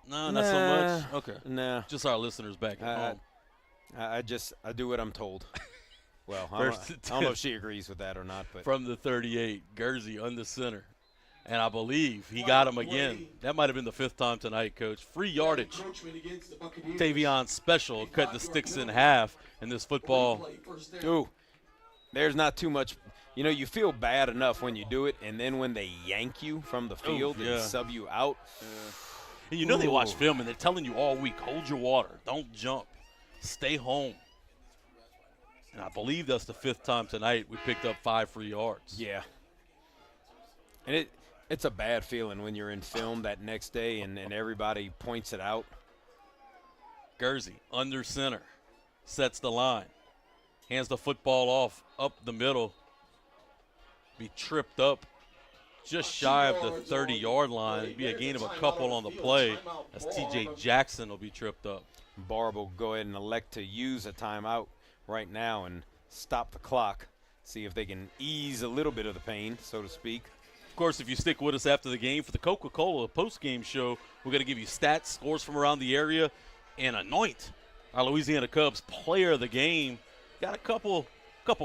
No, not so much. Okay. Nah. Just our listeners back at home. I do what I'm told. Well, I don't know if she agrees with that or not. But from the 38, Guernsey under center. And I believe he got him again. That might have been the 5th time tonight, Coach. Free yardage. Tavion Special cut the sticks in half in this football. Ooh, there's not too much. You know, you feel bad enough when you do it, and then when they yank you from the field and sub you out. And you know they watch film, and they're telling you all week, hold your water, don't jump, stay home. And I believe that's the 5th time tonight we picked up 5 free yards. Yeah. And it's a bad feeling when you're in film that next day and everybody points it out. Guernsey under center, sets the line, hands the football off up the middle, be tripped up just shy of the 30-yard line. It'd be a gain of a couple on the play as T.J. Jackson will be tripped up. Barbe will go ahead and elect to use a timeout right now and stop the clock, see if they can ease a little bit of the pain, so to speak. Of course, if you stick with us after the game for the Coca-Cola post-game show, we're going to give you stats, scores from around the area, and anoint our Louisiana Cubs player of the game. Got a couple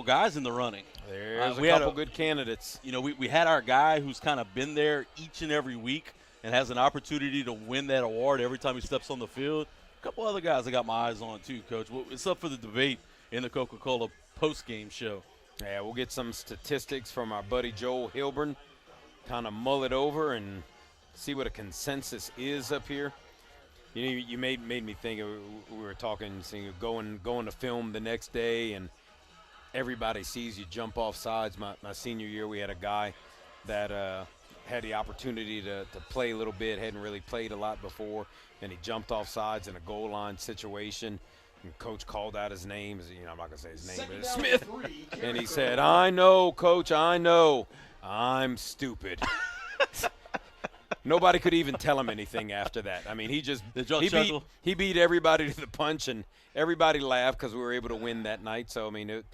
guys in the running. There's a couple good candidates. You know, we had our guy who's kind of been there each and every week and has an opportunity to win that award every time he steps on the field. A couple other guys I got my eyes on too, Coach. It's up for the debate in the Coca-Cola post-game show. Yeah, we'll get some statistics from our buddy Joel Hilburn, kind of mull it over and see what a consensus is up here. You know, you made me think of, we were talking, going to film the next day, and everybody sees you jump off sides. My senior year, we had a guy that had the opportunity to play a little bit, hadn't really played a lot before, and he jumped off sides in a goal line situation. And Coach called out his name. You know, I'm not going to say his name, but it's Smith. And he said, "I know, Coach, I know. I'm stupid." Nobody could even tell him anything after that. I mean, he beat everybody to the punch, and everybody laughed because we were able to win that night. So, I mean, it's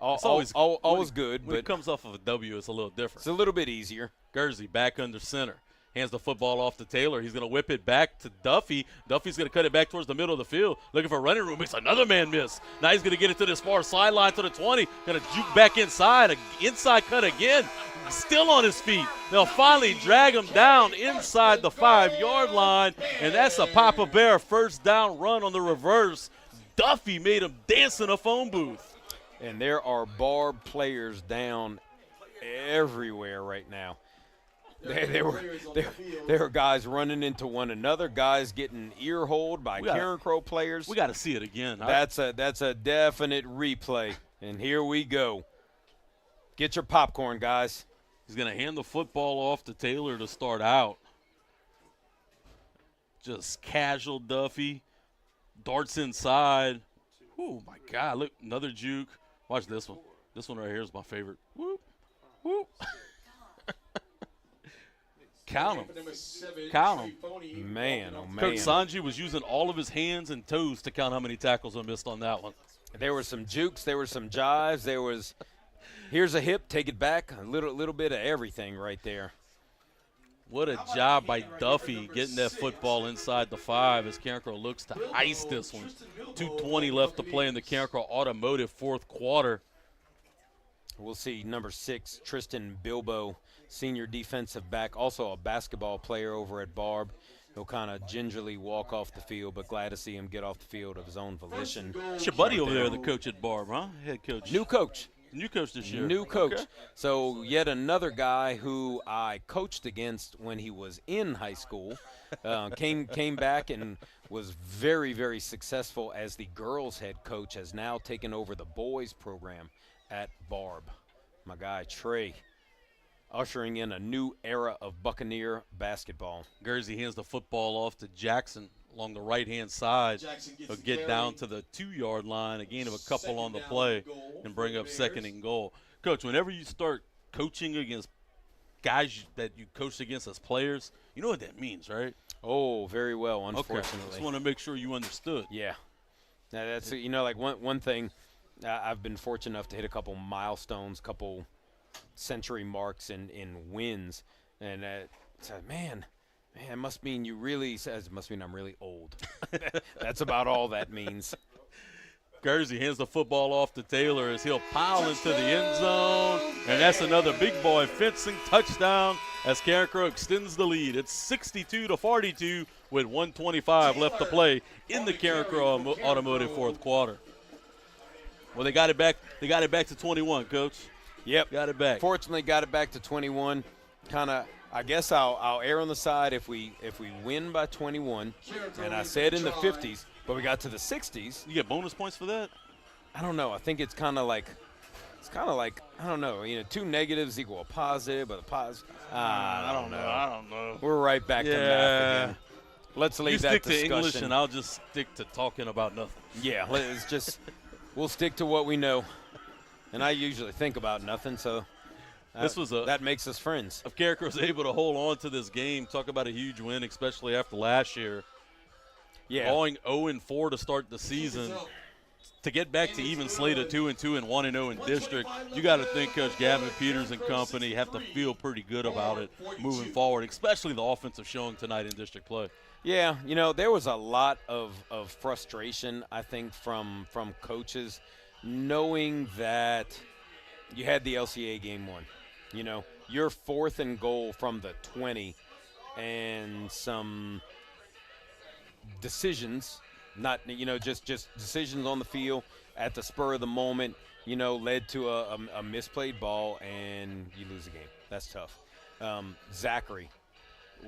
always good. When it comes off of a W, it's a little different. It's a little bit easier. Guernsey back under center. Hands the football off to Taylor. He's going to whip it back to Duffy. Duffy's going to cut it back towards the middle of the field. Looking for running room. Makes another man miss. Now he's going to get it to this far sideline to the 20. Going to juke back inside. An inside cut again. Still on his feet. They'll finally drag him down inside the 5-yard line. And that's a Papa Bear first down run on the reverse. Duffy made him dance in a phone booth. And there are Barbe players down everywhere right now. There were guys running into one another, guys getting ear-holed by Carencro players. We got to see it again. That's a definite replay. And here we go. Get your popcorn, guys. He's going to hand the football off to Taylor to start out. Just casual Duffy. Darts inside. Oh, my God. Look, another juke. Watch this one. This one right here is my favorite. Whoop, whoop. Count him. Man, oh, man. Coach Sanji was using all of his hands and toes to count how many tackles I missed on that one. There were some jukes. There were some jives. There was, here's a hip, take it back. A little bit of everything right there. What a job by Duffy getting that football inside the 5 as Carencro looks to ice this one. 2:20 left to play in the Carencro Automotive fourth quarter. We'll see number 6, Tristan Bilbo, senior defensive back, also a basketball player over at Barbe. He'll kind of gingerly walk off the field, but glad to see him get off the field of his own volition. It's your buddy over there, the coach at Barbe, huh? Head coach. New coach. New coach this year. New coach. Okay. So yet another guy who I coached against when he was in high school came back and was very, very successful as the girls' head coach, has now taken over the boys' program at Barbe. My guy, Trey, ushering in a new era of Buccaneer basketball. Guernsey hands the football off to Jackson along the right-hand side. He'll get down to the 2-yard line, a gain of a couple on the play, and bring up 2nd and goal. Coach, whenever you start coaching against guys that you coached against as players, you know what that means, right? Oh, very well, unfortunately. Okay. Just want to make sure you understood. Yeah. Now that's, you know, like one thing, I've been fortunate enough to hit a couple milestones, couple century marks in wins. And man, Man, it must mean you really says. It must mean I'm really old. That's about all that means. Kersey hands the football off to Taylor as he'll pile into the end zone. And that's another big boy fencing touchdown as Carencro extends the lead. It's 62-42 with 1:25 left to play in the Carencro Automotive fourth quarter. Well, they got it back. They got it back to 21, Coach. Yep. Got it back. Fortunately, got it back to 21. Kind of, I guess I'll err on the side if we win by 21. And I said in the 50s, but we got to the 60s. You get bonus points for that? I don't know. I think it's kind of like I don't know. You know, two negatives equal a positive, but a positive. I don't know. I don't know. We're right back to math again. Let's leave that discussion. You stick to English, and I'll just stick to talking about nothing. Yeah, it's just we'll stick to what we know. And I usually think about nothing, so that makes us friends. If Carencro's able to hold on to this game, talk about a huge win, especially after last year. Yeah. Going 0-4 to start the season. To get back to even slate of 2-2 and 1-0 in district, you got to think Coach Gavin Peters and company have to feel pretty good about it moving forward, especially the offensive showing tonight in district play. Yeah, you know, there was a lot of frustration, I think, from coaches knowing that you had the LCA game won. You know, you're 4th and goal from the 20 and some decisions, not, you know, just decisions on the field at the spur of the moment, you know, led to a misplayed ball and you lose the game. That's tough. Zachary,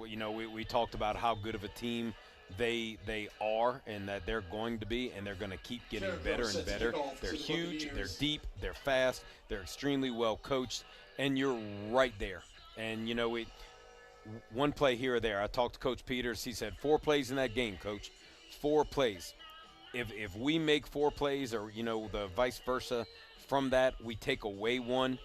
you know, we talked about how good of a team they are and that they're going to be, and they're going to keep getting better and better. They're huge, they're deep, they're fast, they're extremely well coached, and you're right there. And, you know, one play here or there. I talked to Coach Peters. He said 4 plays in that game, Coach. 4 plays. If we make 4 plays, or, you know, the vice versa from that, we take away 1,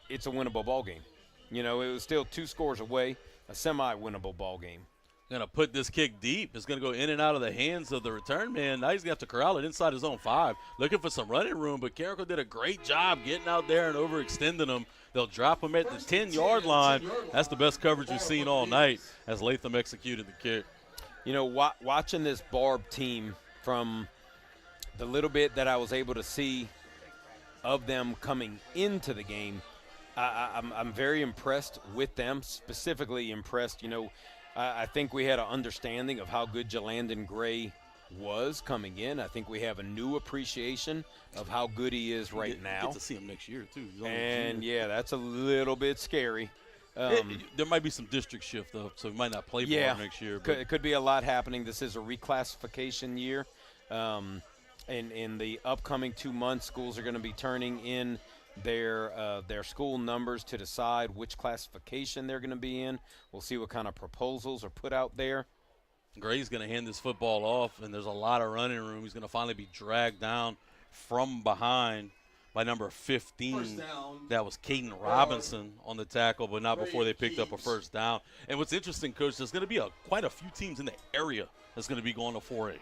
it's a winnable ball game. You know, it was still 2 scores away, a semi-winnable ball game. Going to put this kick deep. It's going to go in and out of the hands of the return man. Now he's going to have to corral it inside his own 5. Looking for some running room, but Carencro did a great job getting out there and overextending him. They'll drop him at the 10-yard line. That's the best coverage we've seen all night as Latham executed the kick. You know, watching this Barbe team, from the little bit that I was able to see of them coming into the game, I'm very impressed with them, specifically impressed. You know, I think we had an understanding of how good Jalandon Gray was coming in. I think we have a new appreciation of how good he is right now. Get to see him next year, too. And, yeah, that's a little bit scary. There might be some district shift, though, so he might not play ball next year. It could be a lot happening. This is a reclassification year. In the upcoming 2 months, schools are going to be turning in their school numbers to decide which classification they're going to be in. We'll see what kind of proposals are put out there. Gray's going to hand this football off, and there's a lot of running room. He's going to finally be dragged down from behind by number 15. That was Caden Robinson on the tackle, but not before they picked up a first down. And what's interesting, Coach, there's going to be quite a few teams in the area that's going to be going to 4A.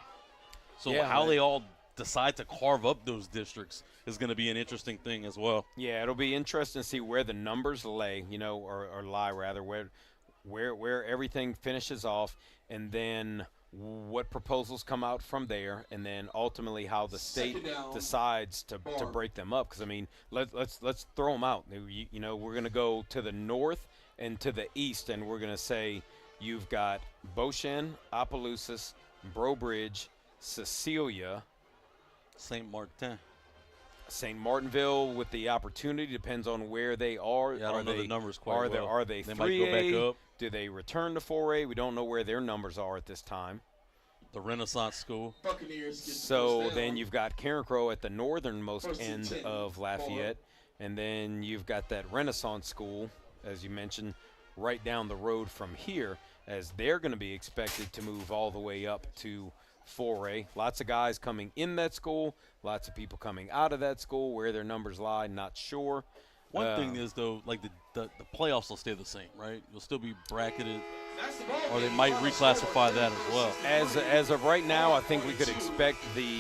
So how they all decide to carve up those districts is going to be an interesting thing as well. Yeah, it'll be interesting to see where the numbers lay, you know, or lie rather, where everything finishes off, and then what proposals come out from there, and then ultimately how the state decides to break them up. Because, I mean, let's throw them out. You know, we're going to go to the north and to the east, and we're going to say you've got Beauchene, Opelousas, Breaux Bridge, Cecilia, St. Martin. St. Martinville with the opportunity, depends on where they are. Yeah, I don't know the numbers quite well. Are they 3A? Might go back up. Do they return to 4A? We don't know where their numbers are at this time. The Renaissance School. Buccaneers. So then you've got Carencro at the northernmost end of Lafayette, and then you've got that Renaissance School, as you mentioned, right down the road from here, as they're going to be expected to move all the way up to 4A. Lots of guys coming in that school, lots of people coming out of that school. Where their numbers lie, not sure. One thing is, though, like the playoffs will stay the same, right? You'll still be bracketed, or they might reclassify that as well. As of right now, I think we could expect the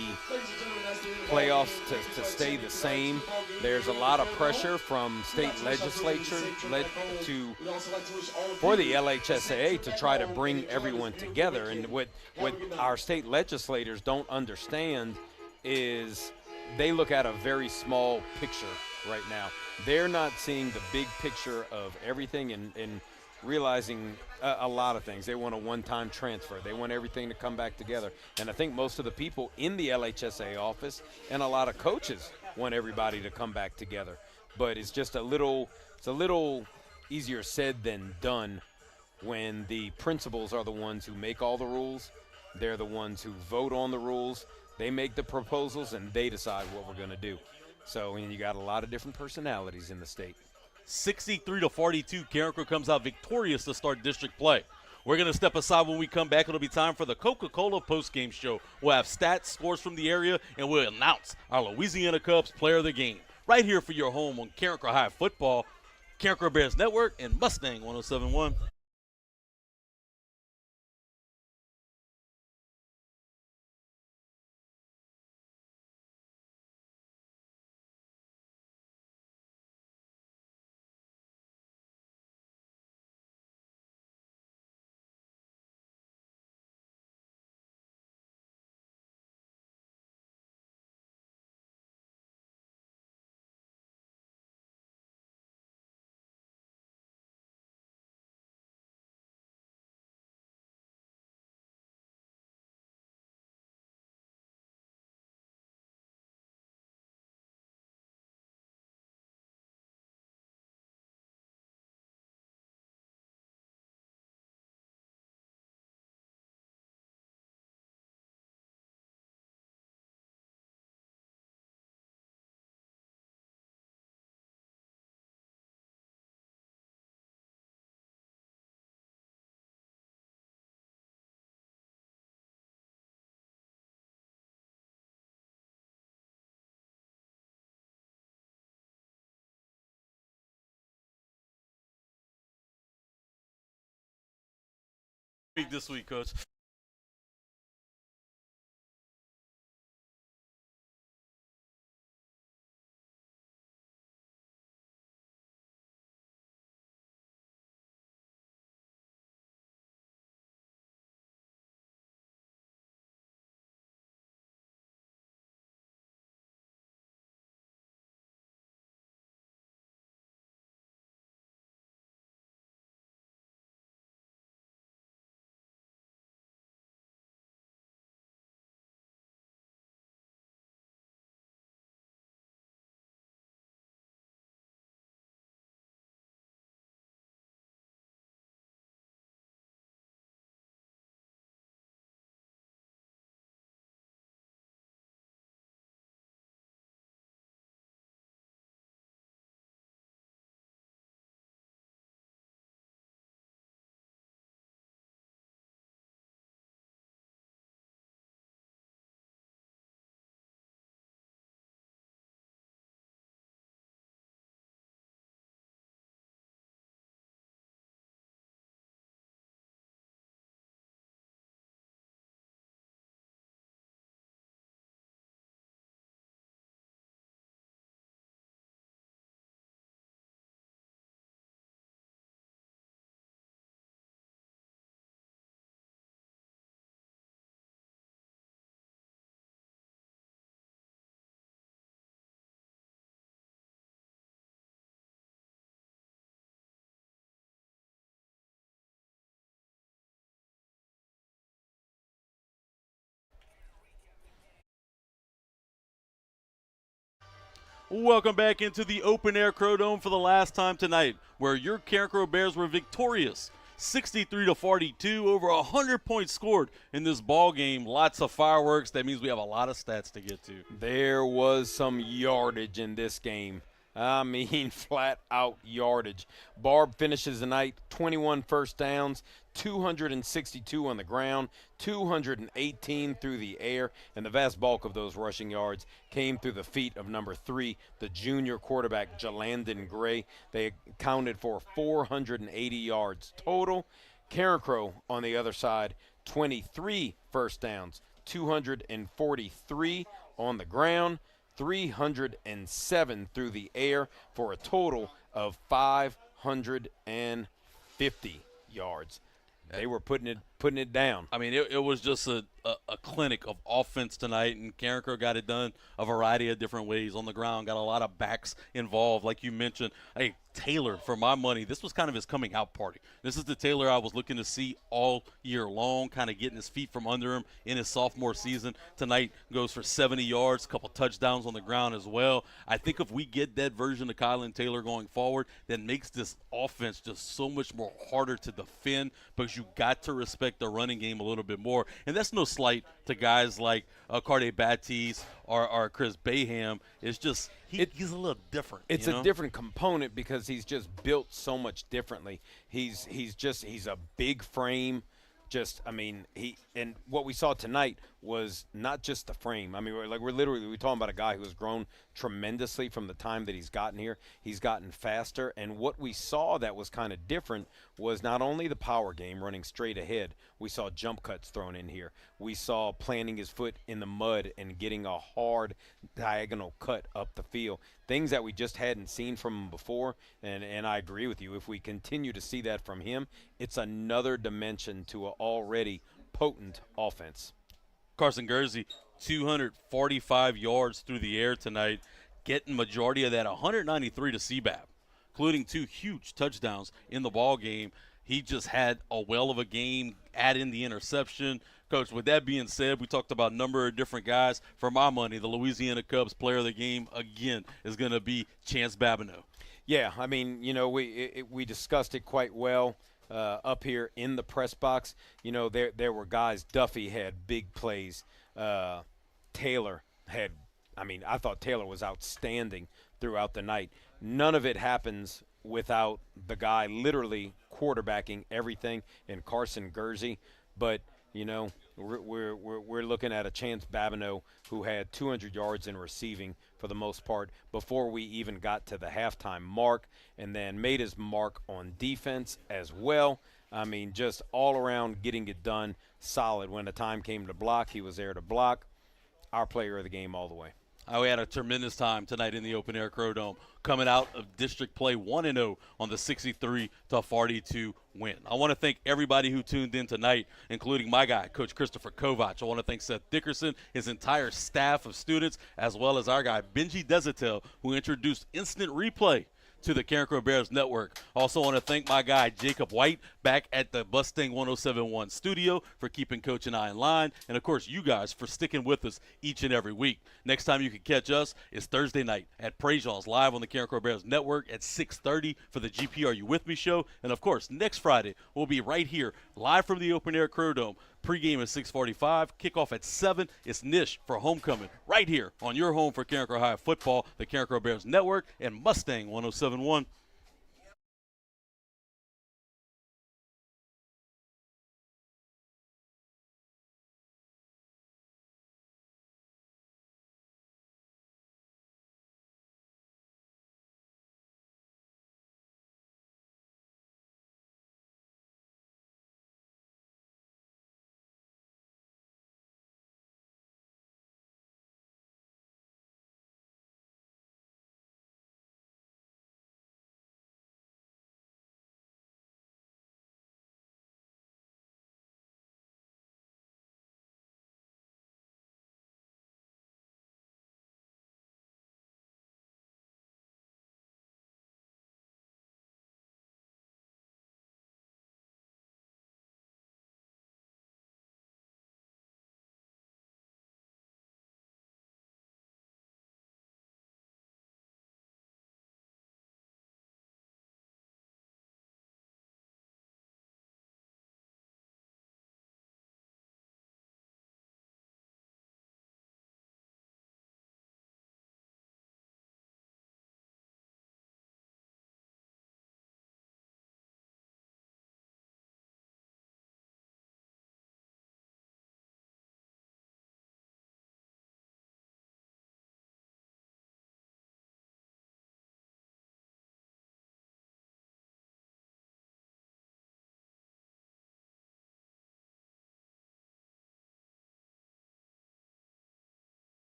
playoffs to stay the same. There's a lot of pressure from state legislature for the LHSAA to try to bring everyone together. And what our state legislators don't understand is they look at a very small picture right now. They're not seeing the big picture of everything and realizing a lot of things. They want a one-time transfer. They want everything to come back together. And I think most of the people in the LHSA office and a lot of coaches want everybody to come back together. But it's just a little easier said than done when the principals are the ones who make all the rules. They're the ones who vote on the rules. They make the proposals, and they decide what we're going to do. So, you got a lot of different personalities in the state. 63-42, Carencro comes out victorious to start district play. We're going to step aside. When we come back, it'll be time for the Coca-Cola postgame show. We'll have stats, scores from the area, and we'll announce our Louisiana Cubs player of the game. Right here for your home on Carencro High Football, Carencro Bears Network, and Mustang 107.1. This week, Coach. Welcome back into the Open Air Crow Dome for the last time tonight, where your Carencro Bears were victorious, 63-42, over 100 points scored in this ball game. Lots of fireworks. That means we have a lot of stats to get to. There was some yardage in this game. I mean, flat out yardage. Barbe finishes the night 21 first downs, 262 on the ground, 218 through the air, and the vast bulk of those rushing yards came through the feet of number 3, the junior quarterback, Jalandon Gray. They accounted for 480 yards total. Carencro, on the other side, 23 first downs, 243 on the ground, 307 through the air for a total of 550 yards. They were putting it down. I mean, it was just a clinic of offense tonight, and Carencro got it done a variety of different ways on the ground, got a lot of backs involved. Like you mentioned, hey, Taylor, for my money, this was kind of his coming out party. This is the Taylor I was looking to see all year long, kind of getting his feet from under him in his sophomore season. Tonight goes for 70 yards, a couple touchdowns on the ground as well. I think if we get that version of Kylan Taylor going forward, that makes this offense just so much more harder to defend, because you got to respect the running game a little bit more. And that's no slight to guys like Carde Batiste or Chris Baham. It's just he's a little different. It's a different component because he's just built so much differently. He's a big frame. And what we saw tonight was not just the frame. I mean, we're talking about a guy who has grown tremendously from the time that he's gotten here. He's gotten faster, and what we saw that was kind of different was not only the power game running straight ahead. We saw jump cuts thrown in here. We saw planting his foot in the mud and getting a hard diagonal cut up the field. Things that we just hadn't seen from him before, and I agree with you. If we continue to see that from him, it's another dimension to an already potent offense. Carson Gursey, 245 yards through the air tonight, getting majority of that, 193 to CBAP, including 2 huge touchdowns in the ball game. He just had a well of a game, add in the interception. Coach, with that being said, we talked about a number of different guys. For my money, the Louisiana Cubs player of the game, again, is going to be Chance Babineau. Yeah, I mean, we discussed it quite well up here in the press box. There were guys. Duffy had big plays. Taylor had – I thought Taylor was outstanding throughout the night. None of it happens without the guy literally quarterbacking everything in Carson Gursey. But – we're looking at a Chance Babineau who had 200 yards in receiving for the most part before we even got to the halftime mark, and then made his mark on defense as well. I mean, just all around getting it done solid. When the time came to block, he was there to block. Our player of the game all the way. We had a tremendous time tonight in the Open Air Crow Dome, coming out of district play 1-0 on the 63-42 win. I want to thank everybody who tuned in tonight, including my guy, Coach Christopher Kovac. I want to thank Seth Dickerson, his entire staff of students, as well as our guy, Benji Desatel, who introduced instant replay to the Carencro Bears Network. Also want to thank my guy, Jacob White, back at the Mustang 1071 studio for keeping Coach and I in line. And, of course, you guys for sticking with us each and every week. Next time you can catch us is Thursday night at Prejean's live on the Carencro Bears Network at 6:30 for the GP Are You With Me show. And, of course, next Friday we'll be right here live from the Open Air Crow Dome. Pre-game at 6:45, kickoff at 7. It's Nish for homecoming right here on your home for Carencro High football, the Carencro Bears Network, and Mustang 1071.